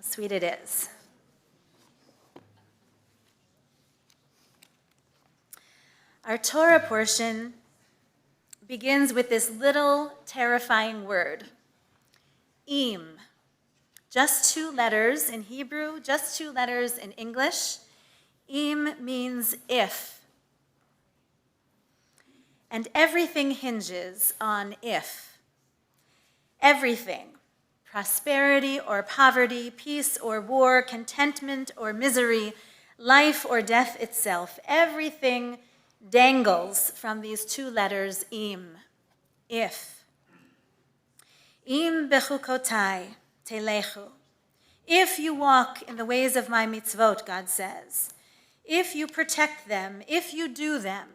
How sweet it is. Our Torah portion begins with this little terrifying word, im. Just 2 letters in Hebrew, just 2 letters in English. Im means if. And everything hinges on if. Everything. Prosperity or poverty, peace or war, contentment or misery, life or death itself. Everything dangles from these 2 letters, im, if. Im bechukotai telechu. If you walk in the ways of my mitzvot, God says, if you protect them, if you do them,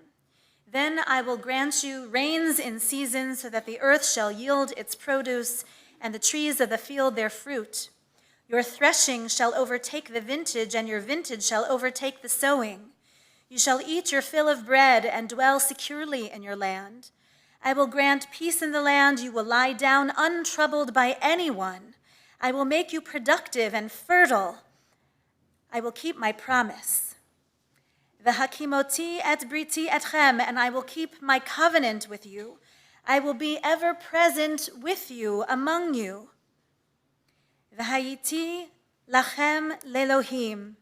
then I will grant you rains in season so that the earth shall yield its produce and the trees of the field their fruit. Your threshing shall overtake the vintage, and your vintage shall overtake the sowing. You shall eat your fill of bread and dwell securely in your land. I will grant peace in the land. You will lie down untroubled by anyone. I will make you productive and fertile. I will keep my promise. V'hakimoti et briti etchem, and I will keep my covenant with you. I will be ever present with you, among you. V'hayiti lachem lelohim,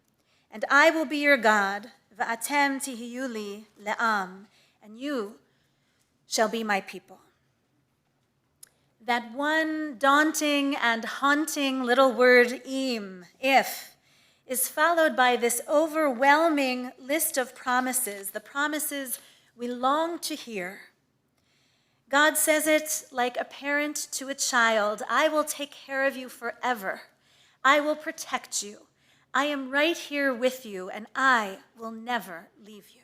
and I will be your God. V'atem tihiyu li le'am, and you shall be my people. That one daunting and haunting little word, im, if, is followed by this overwhelming list of promises, the promises we long to hear. God says it like a parent to a child, I will take care of you forever. I will protect you. I am right here with you, and I will never leave you.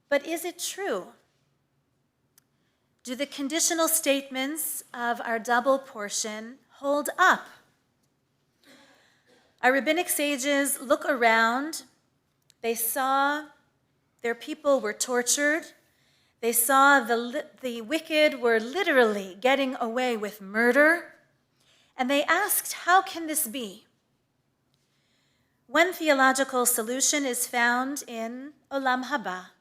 But is it true? Do the conditional statements of our double portion hold up? Our rabbinic sages look around. They saw their people were tortured. They saw the wicked were literally getting away with murder. And they asked, how can this be? One theological solution is found in Olam Haba.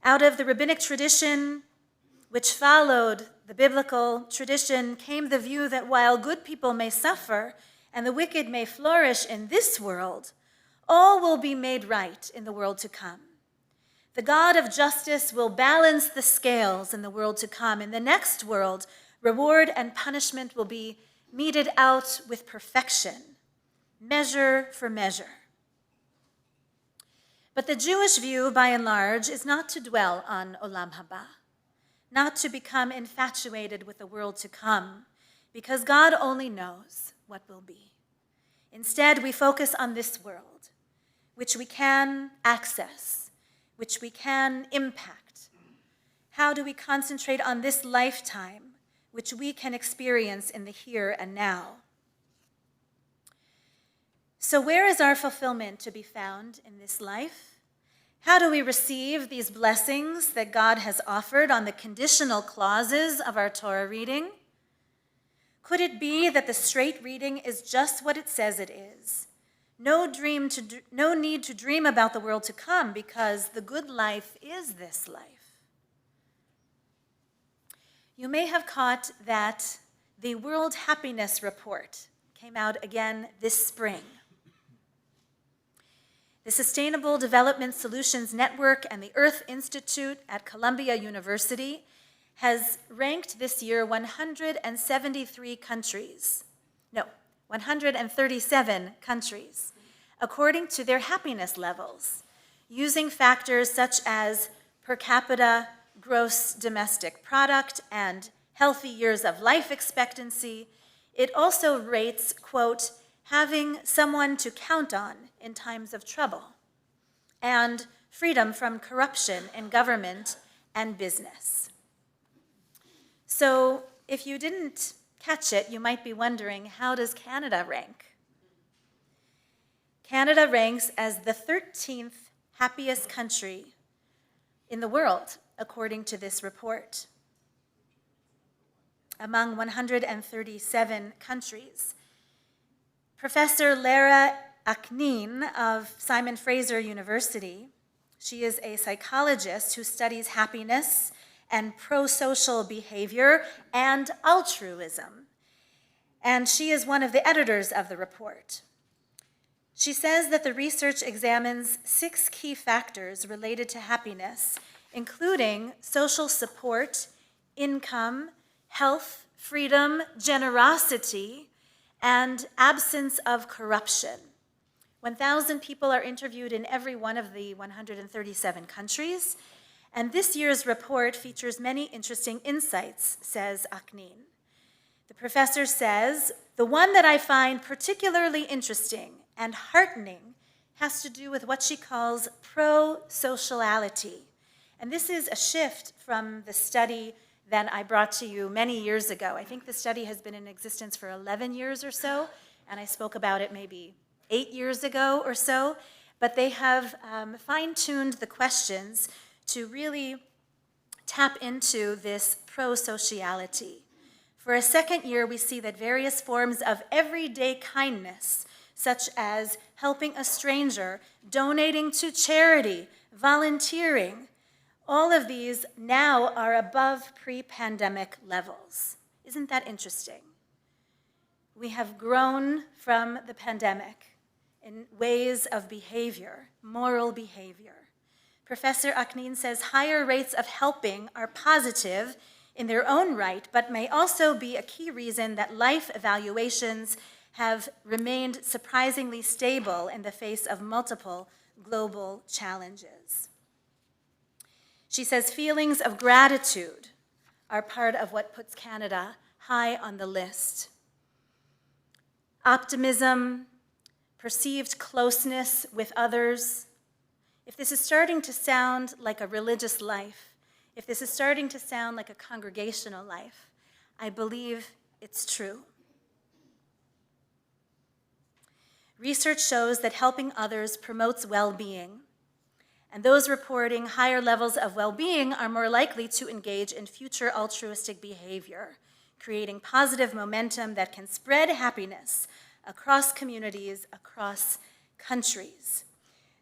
Out of the rabbinic tradition, which followed the biblical tradition, came the view that while good people may suffer and the wicked may flourish in this world, all will be made right in the world to come. The God of justice will balance the scales in the world to come. In the next world, reward and punishment will be meted out with perfection, measure for measure. But the Jewish view, by and large, is not to dwell on Olam Haba, not to become infatuated with the world to come, because God only knows what will be. Instead, we focus on this world, which we can access, which we can impact. How do we concentrate on this lifetime, which we can experience in the here and now? So where is our fulfillment to be found in this life? How do we receive these blessings that God has offered on the conditional clauses of our Torah reading? Could it be that the straight reading is just what it says it is? No need to dream about the world to come, because the good life is this life. You may have caught that the World Happiness Report came out again this spring. The Sustainable Development Solutions Network and the Earth Institute at Columbia University has ranked this year 137 countries according to their happiness levels, using factors such as per capita gross domestic product and healthy years of life expectancy. It also rates, quote, having someone to count on in times of trouble, and freedom from corruption in government and business. So if you didn't catch it, you might be wondering, how does Canada rank? Canada ranks as the 13th happiest country in the world, according to this report. among 137 countries. Professor Lara Aknin of Simon Fraser University, she is a psychologist who studies happiness and pro-social behavior and altruism. And she is one of the editors of the report. She says that the research examines 6 key factors related to happiness, including social support, income, health, freedom, generosity, and absence of corruption. 1,000 people are interviewed in every one of the 137 countries, and this year's report features many interesting insights, says Aknin. The professor says, the one that I find particularly interesting and heartening has to do with what she calls pro-sociality. And this is a shift from the study that I brought to you many years ago. I think the study has been in existence for 11 years or so, and I spoke about it maybe 8 years ago or so, but they have fine-tuned the questions to really tap into this pro-sociality. For a second year, we see that various forms of everyday kindness, such as helping a stranger, donating to charity, volunteering, all of these now are above pre-pandemic levels. Isn't that interesting? We have grown from the pandemic in ways of behavior, moral behavior. Professor Aknin says higher rates of helping are positive in their own right, but may also be a key reason that life evaluations have remained surprisingly stable in the face of multiple global challenges. She says feelings of gratitude are part of what puts Canada high on the list. Optimism, perceived closeness with others. If this is starting to sound like a religious life, if this is starting to sound like a congregational life, I believe it's true. Research shows that helping others promotes well-being, and those reporting higher levels of well-being are more likely to engage in future altruistic behavior, creating positive momentum that can spread happiness across communities, across countries.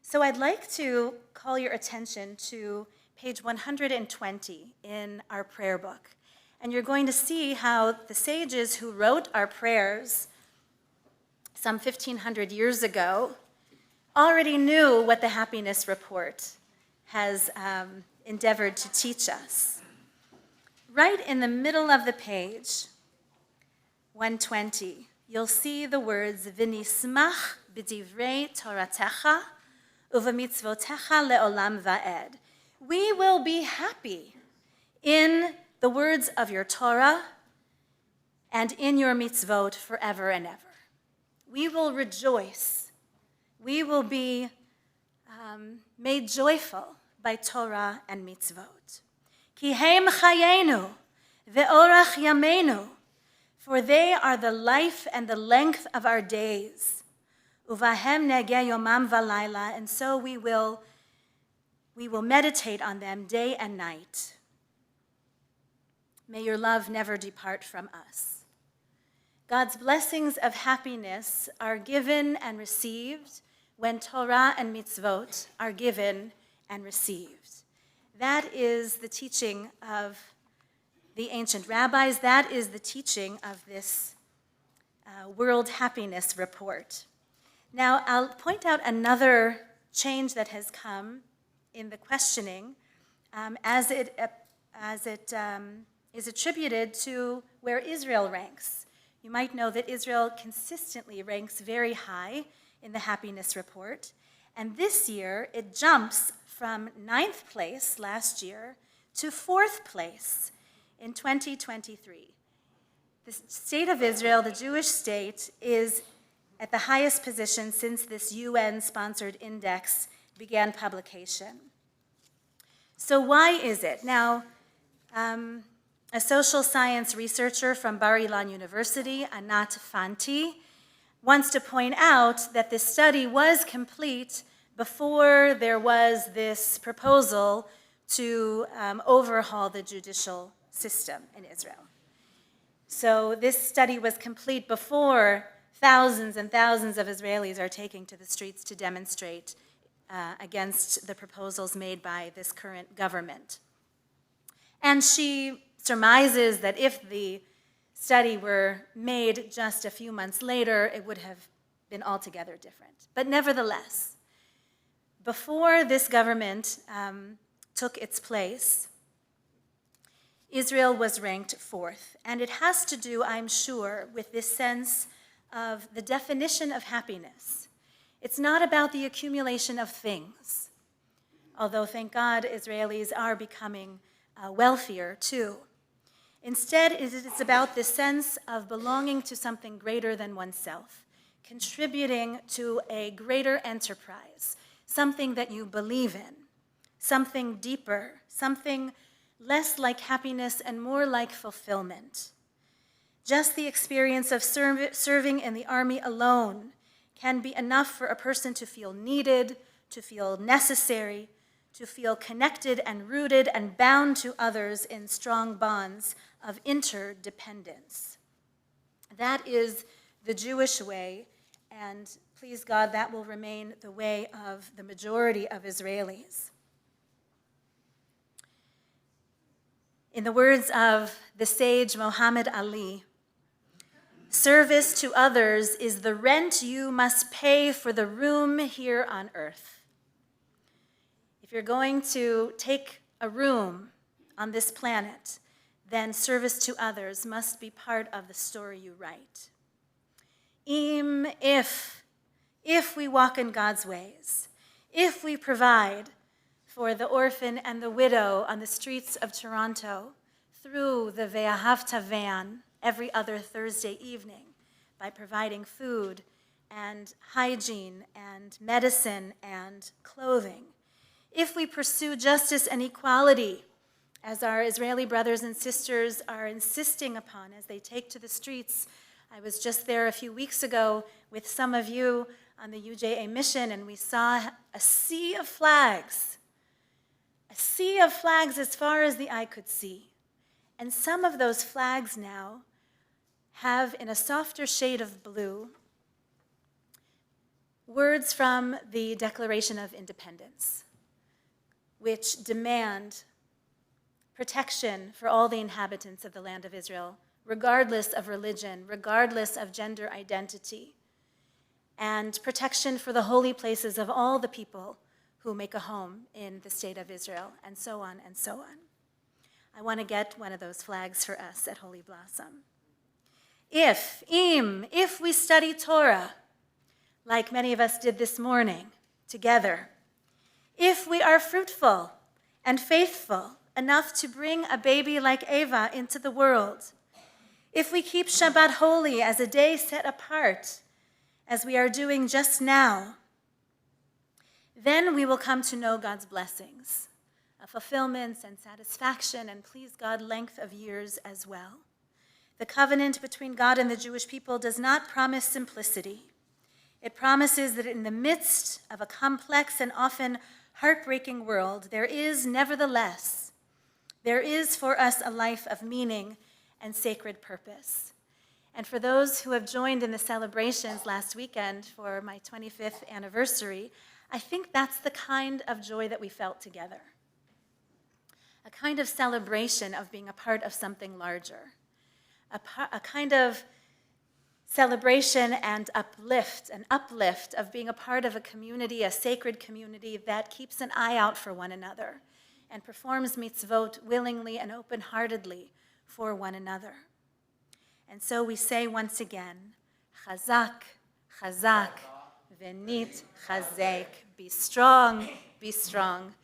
So I'd like to call your attention to page 120 in our prayer book. And you're going to see how the sages who wrote our prayers some 1,500 years ago already knew what the happiness report has endeavored to teach us. Right in the middle of the page, 120, you'll see the words, V'nismach b'divrei toratecha uv'mitzvotecha le'olam va'ed. We will be happy in the words of your Torah and in your mitzvot forever and ever. We will rejoice. We will be made joyful by Torah and mitzvot. Ki heim chayenu ve'orach yameinu, for they are the life and the length of our days. Uvahem negeh yomam v'layla, and so we will meditate on them day and night. May your love never depart from us. God's blessings of happiness are given and received when Torah and mitzvot are given and received. That is the teaching of the ancient rabbis. That is the teaching of this World Happiness Report. Now, I'll point out another change that has come in the questioning as it is attributed to where Israel ranks. You might know that Israel consistently ranks very high in the happiness report, and this year it jumps from 9th place last year to 4th place in 2023. The state of Israel, the Jewish state, is at the highest position since this UN-sponsored index began publication. So why is it? Now, a social science researcher from Bar-Ilan University, Anat Fanti, wants to point out that this study was complete before there was this proposal to overhaul the judicial system in Israel. So this study was complete before thousands and thousands of Israelis are taking to the streets to demonstrate against the proposals made by this current government. And she surmises that if the study were made just a few months later, it would have been altogether different. But nevertheless, before this government took its place, Israel was ranked fourth. And it has to do, I'm sure, with this sense of the definition of happiness. It's not about the accumulation of things, although, thank God, Israelis are becoming wealthier too. Instead, it is about this sense of belonging to something greater than oneself, contributing to a greater enterprise, something that you believe in, something deeper, something less like happiness and more like fulfillment. Just the experience of serving in the army alone can be enough for a person to feel needed, to feel necessary, to feel connected and rooted and bound to others in strong bonds of interdependence. That is the Jewish way, and please God, that will remain the way of the majority of Israelis. In the words of the sage Muhammad Ali, service to others is the rent you must pay for the room here on earth. If you're going to take a room on this planet, then service to others must be part of the story you write. If we walk in God's ways, if we provide for the orphan and the widow on the streets of Toronto through the Ve'ahavta van every other Thursday evening by providing food and hygiene and medicine and clothing. If we pursue justice and equality, as our Israeli brothers and sisters are insisting upon as they take to the streets. I was just there a few weeks ago with some of you on the UJA mission, and we saw a sea of flags as far as the eye could see. And some of those flags now have, in a softer shade of blue, words from the Declaration of Independence, which demand protection for all the inhabitants of the land of Israel, regardless of religion, regardless of gender identity, and protection for the holy places of all the people who make a home in the state of Israel, and so on and so on. I want to get one of those flags for us at Holy Blossom. If we study Torah, like many of us did this morning together, if we are fruitful and faithful enough to bring a baby like Eva into the world, if we keep Shabbat holy as a day set apart, as we are doing just now, then we will come to know God's blessings, of fulfillments and satisfaction, and please God, length of years as well. The covenant between God and the Jewish people does not promise simplicity. It promises that in the midst of a complex and often heartbreaking world, there is for us a life of meaning and sacred purpose. And for those who have joined in the celebrations last weekend for my 25th anniversary, I think that's the kind of joy that we felt together. A kind of celebration of being a part of something larger. A kind of celebration and uplift of being a part of a community, a sacred community that keeps an eye out for one another and performs mitzvot willingly and open-heartedly for one another. And so we say once again, Chazak, Chazak, Venit Chazek. Be strong,